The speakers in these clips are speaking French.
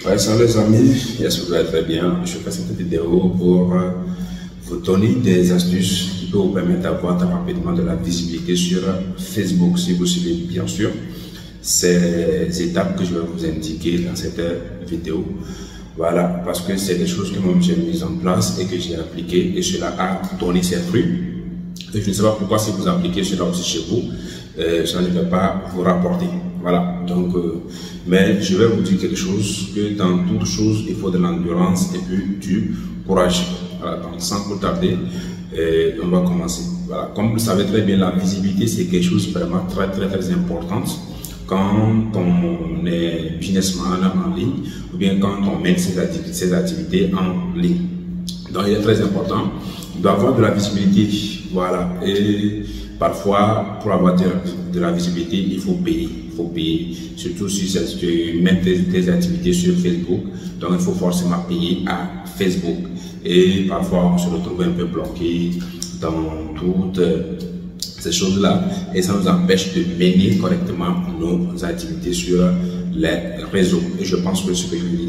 Ouais, salut les amis, j'espère que vous allez très bien. Je fais cette vidéo pour vous donner des astuces qui peuvent vous permettre d'avoir rapidement de la visibilité sur Facebook, si vous suivez bien sûr ces étapes que je vais vous indiquer dans cette vidéo. Voilà, parce que c'est des choses que moi j'ai mises en place et que j'ai appliquées et cela a donné ses fruits. Et je ne sais pas pourquoi si vous appliquez cela aussi chez vous, ça ne va pas vous rapporter. Voilà, donc, mais je vais vous dire quelque chose, que dans toute chose, il faut de l'endurance et puis du courage. Voilà, donc sans plus tarder, on va commencer. Voilà, comme vous le savez très bien, la visibilité, c'est quelque chose de vraiment très important quand on est businessman en ligne ou bien quand on mène ses activités en ligne. Donc, il est très important d'avoir de la visibilité. Voilà, et parfois, pour avoir de la visibilité, il faut payer. Il faut payer, surtout si tu mets tes activités sur Facebook. Donc, il faut forcément payer à Facebook. Et parfois, on se retrouve un peu bloqué dans toutes ces choses-là. Et ça nous empêche de mener correctement nos activités sur les réseaux. Et je pense que ce que je vous dis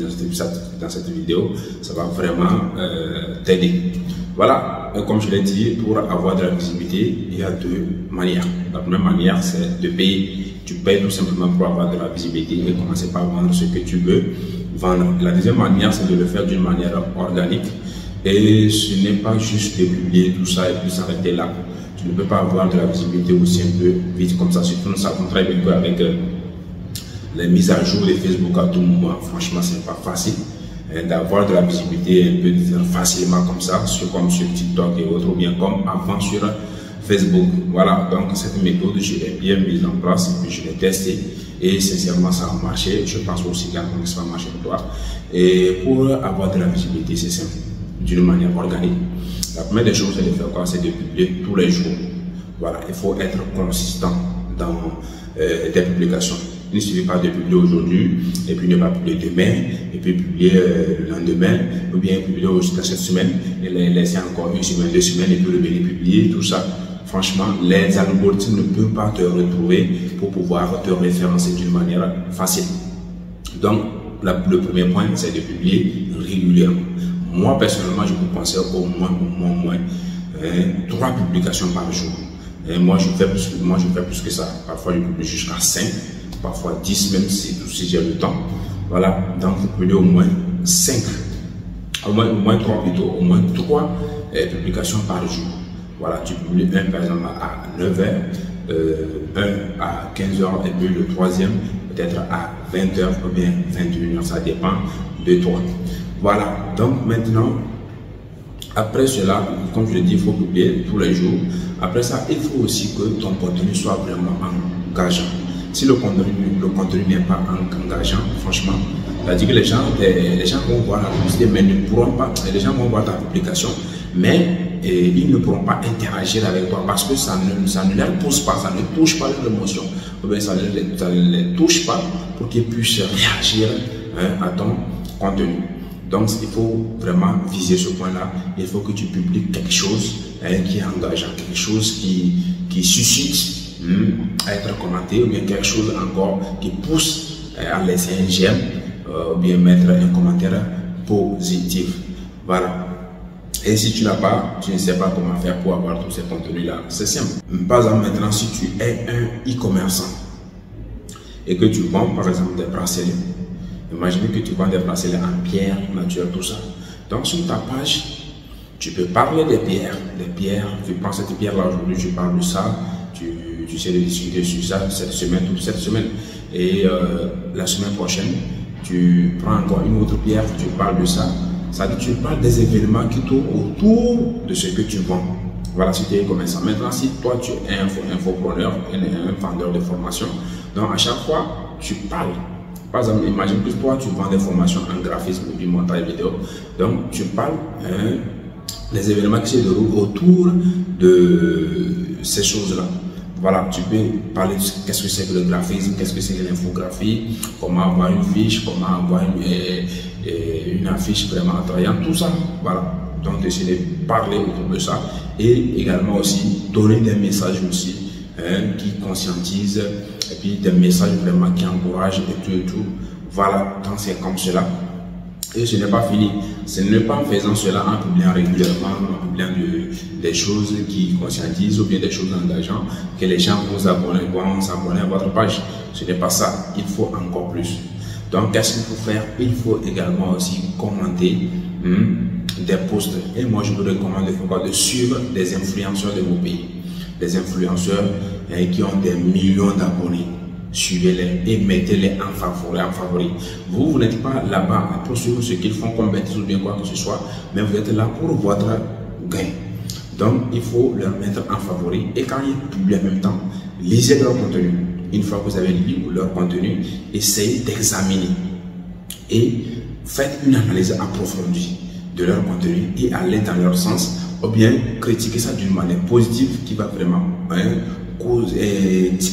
dans cette vidéo, ça va vraiment t'aider. Voilà, comme je l'ai dit, pour avoir de la visibilité, il y a deux manières. La première manière, c'est de payer. Tu payes tout simplement pour avoir de la visibilité et commencer par vendre ce que tu veux vendre. La deuxième manière, c'est de le faire d'une manière organique. Et ce n'est pas juste de publier tout ça et puis s'arrêter là. Tu ne peux pas avoir de la visibilité aussi un peu vite comme ça. Surtout, nous savons très bien qu'avec les mises à jour de Facebook à tout moment, franchement, ce n'est pas facile d'avoir de la visibilité un peu facilement comme ça, comme sur TikTok et autres, ou bien comme avant sur Facebook. Voilà, donc cette méthode, je l'ai bien mise en place et puis je l'ai testée et sincèrement ça a marché. Je pense aussi que ça va marcher pour toi. Et pour avoir de la visibilité, c'est simple, d'une manière organique. La première des choses, c'est de faire quoi? C'est de publier tous les jours. Voilà, il faut être consistant dans tes publications. Il ne suffit pas de publier aujourd'hui et puis ne pas publier demain et puis publier le lendemain ou bien publier jusqu'à cette semaine et laisser encore une semaine, 2 semaines et puis revenir publier tout ça. Franchement, les algorithmes ne peuvent pas te retrouver pour pouvoir te référencer d'une manière facile. Donc, le premier point, c'est de publier régulièrement. Moi, personnellement, je vous conseille au moins 3 publications par jour. Et moi, je fais plus que ça. Parfois, je publie jusqu'à 5. Parfois 10 même si j'ai le temps. Voilà, donc vous publiez au moins 5, au moins 3 plutôt, au moins 3 publications par jour. Voilà, tu publies un par exemple à 9 h, un à 15 h et puis le troisième peut-être à 20 h ou bien 21 h, ça dépend de toi. Voilà, donc maintenant, après cela, comme je l'ai dit, il faut publier tous les jours. Après ça, il faut aussi que ton contenu soit vraiment engageant. Si le contenu n'est pas engageant, franchement, c'est-à-dire que les gens vont voir la publicité, mais ne pourront pas, les gens vont voir ta publication, mais ils ne pourront pas interagir avec toi parce que ça ne leur pousse pas, ça ne touche pas leur émotion, ou bien ça ne les touche pas pour qu'ils puissent réagir à ton contenu. Donc, il faut vraiment viser ce point-là. Il faut que tu publies quelque chose qui est engageant, quelque chose qui suscite à être commenté ou bien quelque chose encore qui pousse à laisser un j'aime ou bien mettre un commentaire positif. Voilà. Et si tu ne sais pas comment faire pour avoir tous ces contenus-là, c'est simple. Par exemple, maintenant, si tu es un e-commerçant et que tu vends par exemple des bracelets, imaginez que tu vends des bracelets en pierre naturelle, tout ça. Donc, sur ta page, tu peux parler des pierres. Tu prends cette pierre-là aujourd'hui, tu parles de ça. Tu essaies de discuter sur ça cette semaine. Et la semaine prochaine, tu prends encore une autre pierre, tu parles de ça. Ça veut dire que tu parles des événements qui tournent autour de ce que tu vends. Voilà, si tu es commerçant. Maintenant, si toi, tu es un infopreneur, un vendeur de formation, donc à chaque fois, tu parles. Par exemple, imagine que toi, tu vends des formations en graphisme et puis montage vidéo. Donc, tu parles des événements qui se déroulent autour de ces choses-là. Voilà, tu peux parler de qu'est-ce que c'est que le graphisme, qu'est-ce que c'est que l'infographie, comment avoir une fiche, comment avoir une affiche vraiment attrayante, tout ça. Voilà, donc essayer de parler autour de ça et également aussi donner des messages aussi qui conscientisent et puis des messages vraiment qui encouragent et tout. Voilà, donc c'est comme cela. Et ce n'est pas fini. Ce n'est pas en faisant cela, en publiant régulièrement, en publiant des choses qui conscientisent ou bien des choses engageantes, que les gens vont s'abonner à votre page. Ce n'est pas ça. Il faut encore plus. Donc, qu'est-ce qu'il faut faire? Il faut également aussi commenter des posts. Et moi, je vous recommande de suivre des influenceurs de vos pays. Des influenceurs qui ont des millions d'abonnés. Suivez-les et mettez-les en favori. Vous n'êtes pas là-bas pour suivre ce qu'ils font comme bêtises ou bien quoi que ce soit, mais vous êtes là pour votre gain. Donc, il faut leur mettre en favori. Et quand ils publient en même temps, lisez leur contenu. Une fois que vous avez lu leur contenu, essayez d'examiner et faites une analyse approfondie de leur contenu et allez dans leur sens, ou bien critiquez ça d'une manière positive qui va vraiment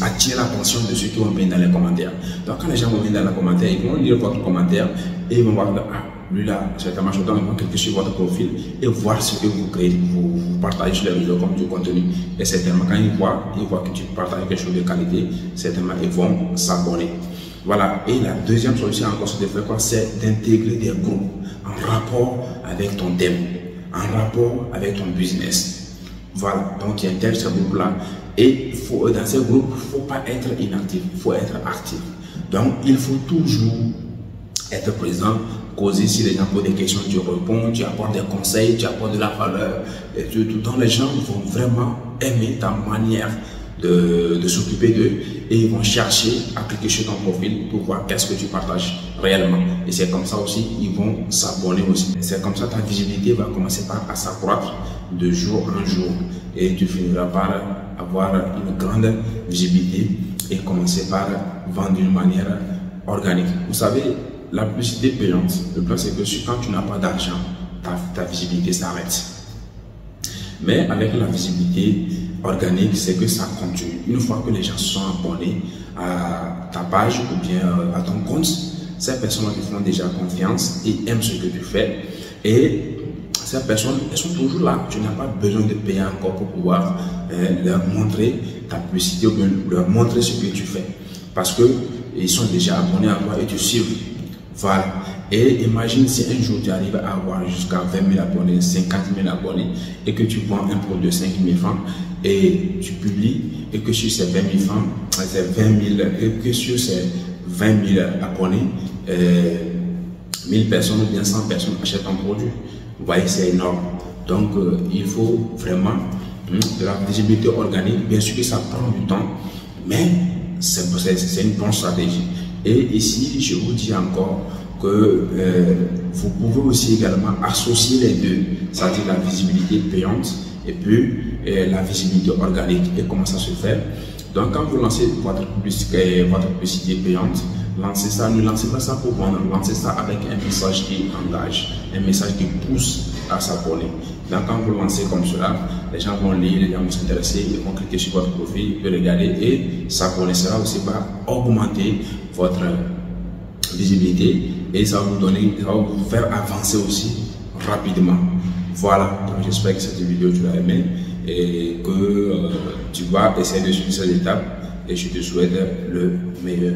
attirer l'attention de ceux qui vont venir dans les commentaires. Donc quand les gens vont venir dans les commentaires, ils vont lire votre commentaire et ils vont voir, ah, lui là, c'est un ils vont cliquer sur votre profil et voir ce que vous créez, vous partagez sur les réseaux comme du contenu. Et certainement quand ils voient que tu partages quelque chose de qualité, certainement ils vont s'abonner. Voilà. Et la deuxième solution encore, c'est de faire quoi? C'est d'intégrer des groupes en rapport avec ton thème, en rapport avec ton business. Voilà. Donc tu intègres ce groupe-là. Et dans ces groupes, il ne faut pas être inactif, il faut être actif. Donc, il faut toujours être présent, causer si les gens posent des questions, tu réponds, tu apportes des conseils, tu apportes de la valeur. Et tout. Donc, les gens vont vraiment aimer ta manière de s'occuper d'eux et ils vont chercher à cliquer sur ton profil pour voir qu'est-ce que tu partages réellement. Et c'est comme ça aussi, ils vont s'abonner aussi. C'est comme ça ta visibilité va commencer à s'accroître de jour en jour et tu finiras par avoir une grande visibilité et commencer par vendre d'une manière organique. Vous savez, la publicité payante, le problème c'est que quand tu n'as pas d'argent, ta visibilité s'arrête. Mais avec la visibilité organique, c'est que ça continue. Une fois que les gens sont abonnés à ta page ou bien à ton compte, ces personnes te font déjà confiance et aiment ce que tu fais. Et ces personnes, elles sont toujours là. Tu n'as pas besoin de payer encore pour pouvoir leur montrer ta publicité ou bien leur montrer ce que tu fais. Parce qu'ils sont déjà abonnés à toi et te suivent. Voilà. Et imagine si un jour tu arrives à avoir jusqu'à 20 000 abonnés, 50 000 abonnés et que tu vends un produit de 5 000 francs et tu publies et que sur ces 20 000 francs, et que sur ces 20 000 abonnés, 1000 personnes ou bien 100 personnes achètent ton produit. Vous voyez, c'est énorme. Donc, il faut vraiment de la visibilité organique. Bien sûr que ça prend du temps, mais c'est une bonne stratégie. Et ici, je vous dis encore que vous pouvez aussi également associer les deux, c'est-à-dire la visibilité payante et puis la visibilité organique. Et comment ça se fait? Donc, quand vous lancez votre publicité payante, lancez ça, ne lancez pas ça pour vendre, lancez ça avec un message qui engage, un message qui pousse à s'abonner. Donc, quand vous lancez comme cela, les gens vont lire, les gens vont s'intéresser, ils vont cliquer sur votre profil, ils regarder et s'abonner. Cela aussi va augmenter votre visibilité et ça va vous faire avancer aussi rapidement. Voilà, donc j'espère que cette vidéo tu l'as aimée et que tu vas essayer de suivre ces étapes et je te souhaite le meilleur.